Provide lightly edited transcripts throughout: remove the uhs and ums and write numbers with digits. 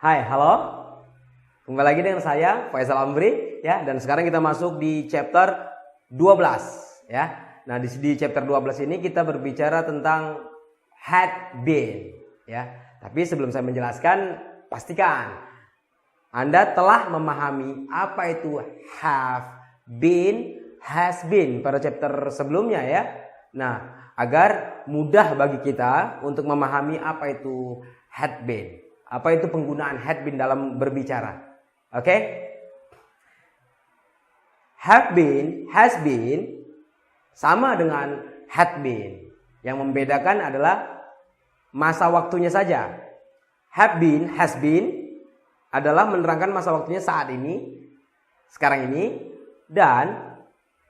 Hai, halo. Kembali lagi dengan saya Faisal Amri ya, dan sekarang kita masuk di chapter 12 ya. Nah, di chapter 12 ini kita berbicara tentang had been ya. Tapi sebelum saya menjelaskan, pastikan Anda telah memahami apa itu have been, has been pada chapter sebelumnya ya. Nah, agar mudah bagi kita untuk memahami apa itu had been. Apa itu penggunaan had been dalam berbicara. Oke? Have been, has been sama dengan had been. Yang membedakan adalah masa waktunya saja. Have been, has been adalah menerangkan masa waktunya saat ini, sekarang ini, dan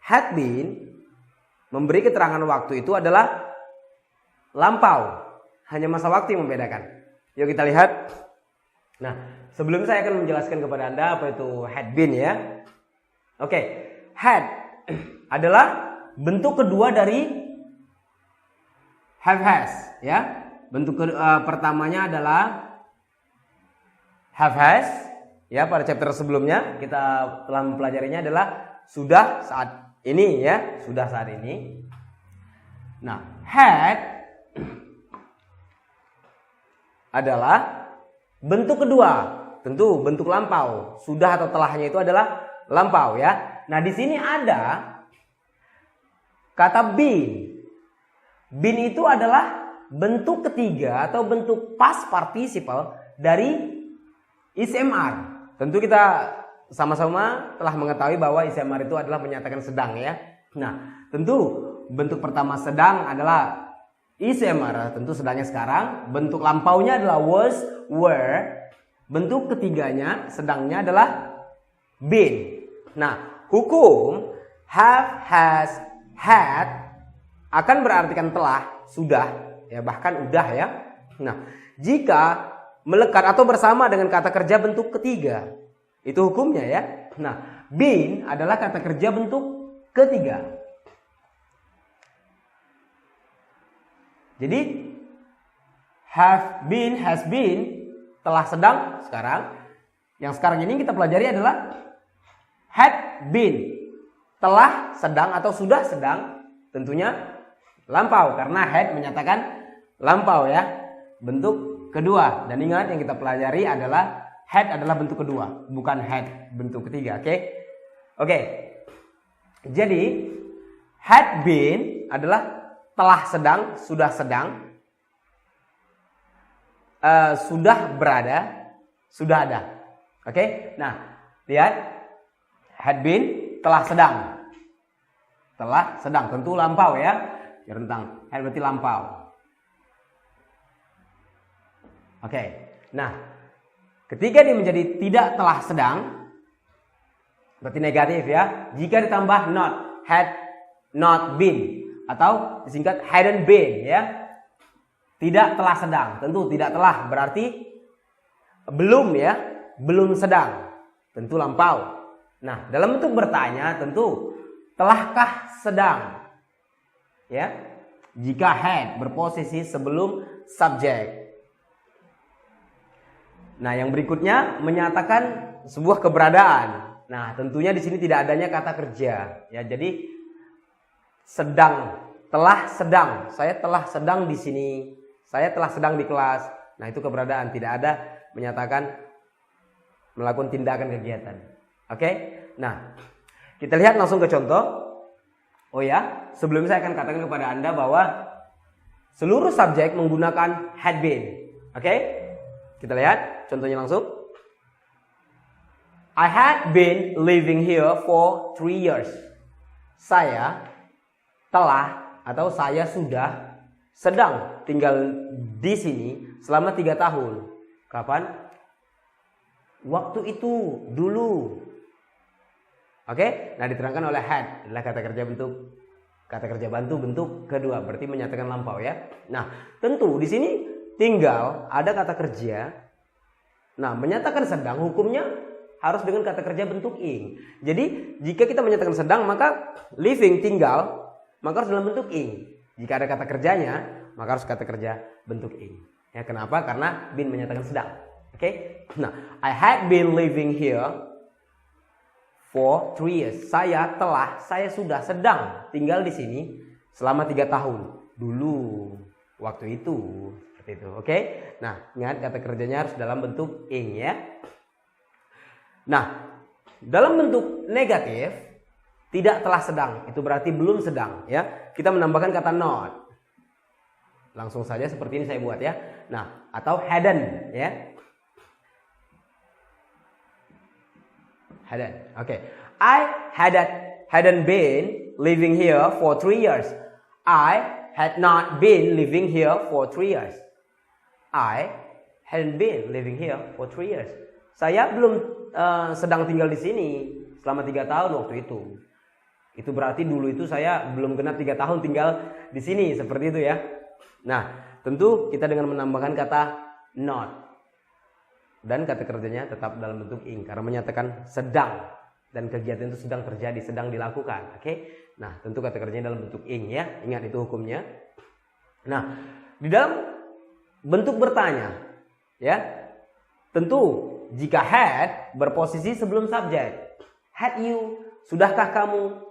had been memberi keterangan waktu itu adalah lampau. Hanya masa waktu yang membedakan. Yuk kita lihat. Nah, sebelum saya akan menjelaskan kepada Anda apa itu had been ya. Oke, had adalah bentuk kedua dari have has ya. Bentuk pertamanya adalah have has ya, pada chapter sebelumnya kita telah mempelajarinya adalah sudah saat ini ya, sudah saat ini. Nah, had adalah bentuk kedua, tentu bentuk lampau. Sudah atau telahnya itu adalah lampau ya. Nah, di sini ada kata been. Been itu adalah bentuk ketiga atau bentuk past participle dari is MR. Tentu kita sama-sama telah mengetahui bahwa is MR itu adalah menyatakan sedang ya. Nah, tentu bentuk pertama sedang adalah is MR, tentu sedangnya sekarang. Bentuk lampaunya adalah was, were. Bentuk ketiganya, sedangnya adalah been. Nah, hukum have, has, had akan berartikan telah, sudah, ya bahkan udah ya. Nah, jika melekat atau bersama dengan kata kerja bentuk ketiga, itu hukumnya ya. Nah, been adalah kata kerja bentuk ketiga. Jadi have been, has been, telah sedang sekarang. Yang sekarang ini kita pelajari adalah had been, telah sedang atau sudah sedang, tentunya lampau karena had menyatakan lampau ya, bentuk kedua. Dan ingat yang kita pelajari adalah had adalah bentuk kedua, bukan had bentuk ketiga. Oke. Jadi had been adalah telah sedang, sudah sedang, sudah berada, sudah ada. Oke, nah lihat, had been, telah sedang, tentu lampau ya, rentang, had berarti lampau. Oke, nah ketika dia menjadi tidak telah sedang, berarti negatif ya. Jika ditambah not, had not been, atau disingkat hadn't been ya. Tidak telah sedang. Tentu tidak telah berarti belum ya, belum sedang. Tentu lampau. Nah, dalam bentuk bertanya tentu telahkah sedang? Ya. Jika had berposisi sebelum subjek. Nah, yang berikutnya menyatakan sebuah keberadaan. Nah, tentunya di sini tidak adanya kata kerja ya. Jadi sedang, telah sedang, saya telah sedang di sini, saya telah sedang di kelas. Nah, itu keberadaan, tidak ada menyatakan melakukan tindakan kegiatan. Oke? Nah, kita lihat langsung ke contoh. Oh ya, sebelum saya akan katakan kepada Anda bahwa seluruh subjek menggunakan had been. Oke? Kita lihat contohnya langsung. I had been living here for 3 years. Saya telah atau saya sudah sedang tinggal di sini selama 3 tahun. Kapan? Waktu itu, dulu. Oke? Nah, diterangkan oleh had adalah kata kerja bantu bentuk kedua, berarti menyatakan lampau ya. Nah, tentu di sini tinggal ada kata kerja. Nah, menyatakan sedang hukumnya harus dengan kata kerja bentuk ing. Jadi, jika kita menyatakan sedang, maka living tinggal maka harus dalam bentuk ing. Jika ada kata kerjanya, maka harus kata kerja bentuk ing. Ya, kenapa? Karena been menyatakan sedang. Oke. Nah, I had been living here for 3 years. Saya sudah sedang tinggal di sini selama 3 tahun. Dulu, waktu itu, seperti itu. Oke. Nah, ingat kata kerjanya harus dalam bentuk ing ya. Nah, dalam bentuk negatif tidak telah sedang, itu berarti belum sedang ya. Kita menambahkan kata not. Langsung saja seperti ini saya buat ya. Nah, atau hadn't ya. Hadn't. Oke. I hadn't been living here for 3 years. I had not been living here for 3 years. I hadn't been living here for 3 years. Saya belum sedang tinggal di sini selama 3 tahun waktu itu. Itu berarti dulu itu saya belum genap 3 tahun tinggal di sini, seperti itu ya. Nah, tentu kita dengan menambahkan kata not. Dan kata kerjanya tetap dalam bentuk ing karena menyatakan sedang dan kegiatan itu sedang terjadi, sedang dilakukan. Oke. Nah, tentu kata kerjanya dalam bentuk ing ya. Ingat itu hukumnya. Nah, di dalam bentuk bertanya ya. Tentu jika had berposisi sebelum subjek. Had you, sudahkah kamu?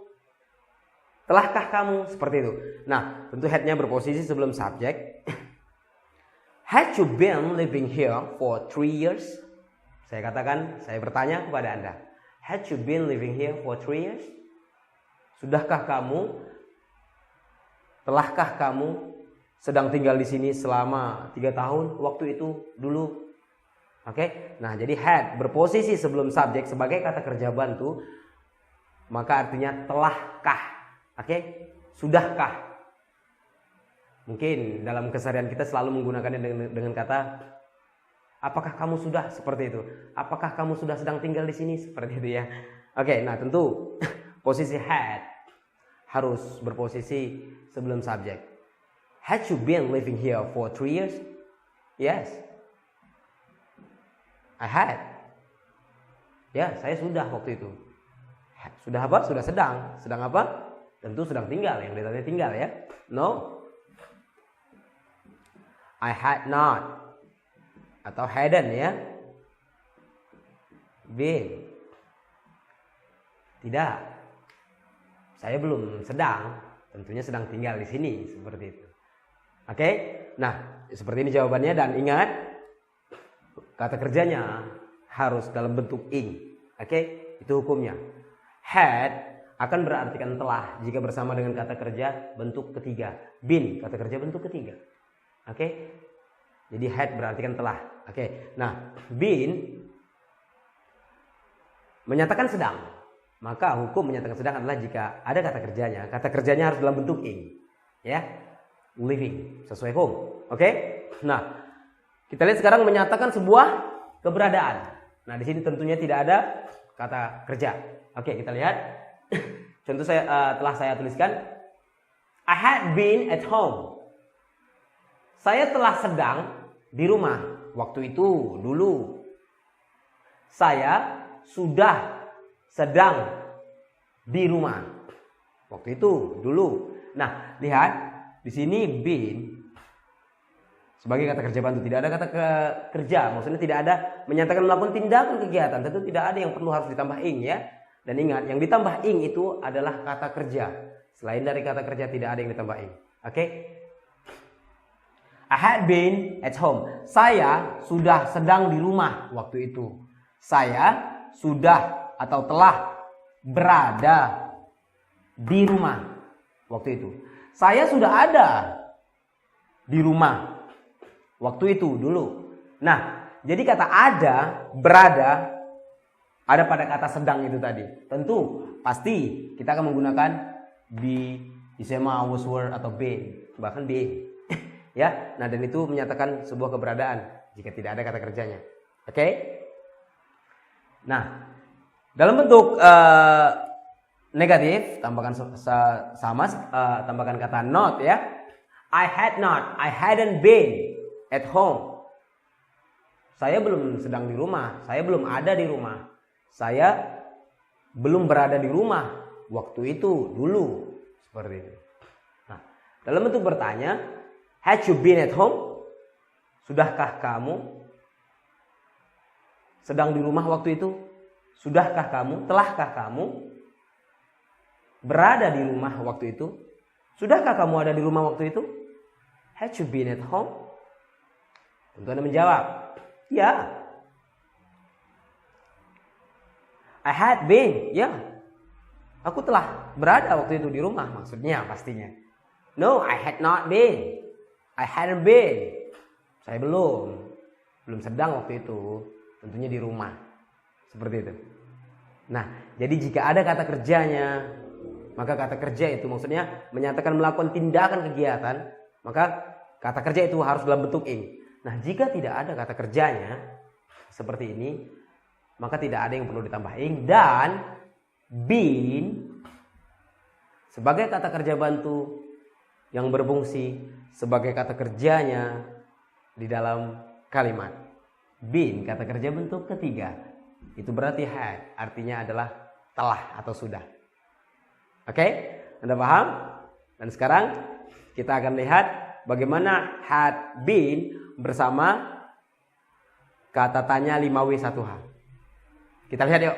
Telahkah kamu? Seperti itu. Nah, tentu had-nya berposisi sebelum subjek. Had you been living here for 3 years? Saya bertanya kepada Anda. Had you been living here for 3 years? Sudahkah kamu? Telahkah kamu sedang tinggal di sini selama 3 tahun? Waktu itu dulu. Oke, nah jadi had berposisi sebelum subjek sebagai kata kerja bantu, maka artinya telahkah, oke, sudahkah. Mungkin dalam keseharian kita selalu menggunakannya dengan kata, apakah kamu sudah, seperti itu. Apakah kamu sudah sedang tinggal di sini, seperti itu ya. Oke, nah tentu posisi had harus berposisi sebelum subjek. Had you been living here for 3 years? Yes. I had. Ya, saya sudah waktu itu. Sudah apa? Sudah sedang. Sedang apa? Tentu sedang tinggal. Yang ditanya tinggal ya. No. I had not. Atau hadn't ya. Been. Tidak. Saya belum sedang. Tentunya sedang tinggal di sini. Seperti itu. Oke. Nah, seperti ini jawabannya. Dan ingat, kata kerjanya harus dalam bentuk ing. Oke, itu hukumnya. Had akan berartikan telah jika bersama dengan kata kerja bentuk ketiga. Been, kata kerja bentuk ketiga. Oke. Jadi had berartikan telah. Oke. Nah, been menyatakan sedang. Maka hukum menyatakan sedang adalah jika ada kata kerjanya. Kata kerjanya harus dalam bentuk ing. Ya. Living sesuai home. Oke? Nah, kita lihat sekarang menyatakan sebuah keberadaan. Nah, di sini tentunya tidak ada kata kerja. Oke, kita lihat. Contoh telah saya tuliskan. I had been at home. Saya telah sedang di rumah. Waktu itu, dulu. Saya sudah sedang di rumah. Waktu itu, dulu. Nah, lihat. Di sini been sebagai kata kerja bantu, tidak ada kata kerja, maksudnya tidak ada menyatakan melakukan tindakan kegiatan, tentu tidak ada yang perlu harus ditambah ing ya. Dan ingat, yang ditambah ing itu adalah kata kerja. Selain dari kata kerja tidak ada yang ditambah ing. Oke? I had been at home. Saya sudah sedang di rumah waktu itu. Saya sudah atau telah berada di rumah waktu itu. Saya sudah ada di rumah waktu itu dulu. Nah, jadi kata ada, berada, ada pada kata sedang itu tadi. Tentu, pasti kita akan menggunakan be, isema, was, were, atau been. Bahkan be. Ya, nah dan itu menyatakan sebuah keberadaan jika tidak ada kata kerjanya. Oke? Nah, dalam bentuk negatif, tambahkan tambahkan kata not ya. I had not, I hadn't been at home. Saya belum sedang di rumah, saya belum ada di rumah. Saya belum berada di rumah waktu itu dulu, seperti itu. Nah, dalam bentuk bertanya, had you been at home? Sudahkah kamu? sedang di rumah waktu itu? Sudahkah kamu? Telahkah kamu berada di rumah waktu itu? Sudahkah kamu ada di rumah waktu itu? Had you been at home? Tentu Anda menjawab, ya. I had been, ya. Aku telah berada waktu itu di rumah, maksudnya pastinya. No, I had not been. I hadn't been. Saya belum sedang waktu itu, tentunya di rumah. Seperti itu. Nah, jadi jika ada kata kerjanya, maka kata kerja itu maksudnya menyatakan melakukan tindakan kegiatan, maka kata kerja itu harus dalam bentuk ing. Nah, jika tidak ada kata kerjanya seperti ini, maka tidak ada yang perlu ditambah ing, dan been sebagai kata kerja bantu yang berfungsi sebagai kata kerjanya di dalam kalimat. Been kata kerja bentuk ketiga. Itu berarti had, artinya adalah telah atau sudah. Oke? Anda paham? Dan sekarang kita akan lihat bagaimana had been bersama kata tanya 5W1H. Kita lihat yuk.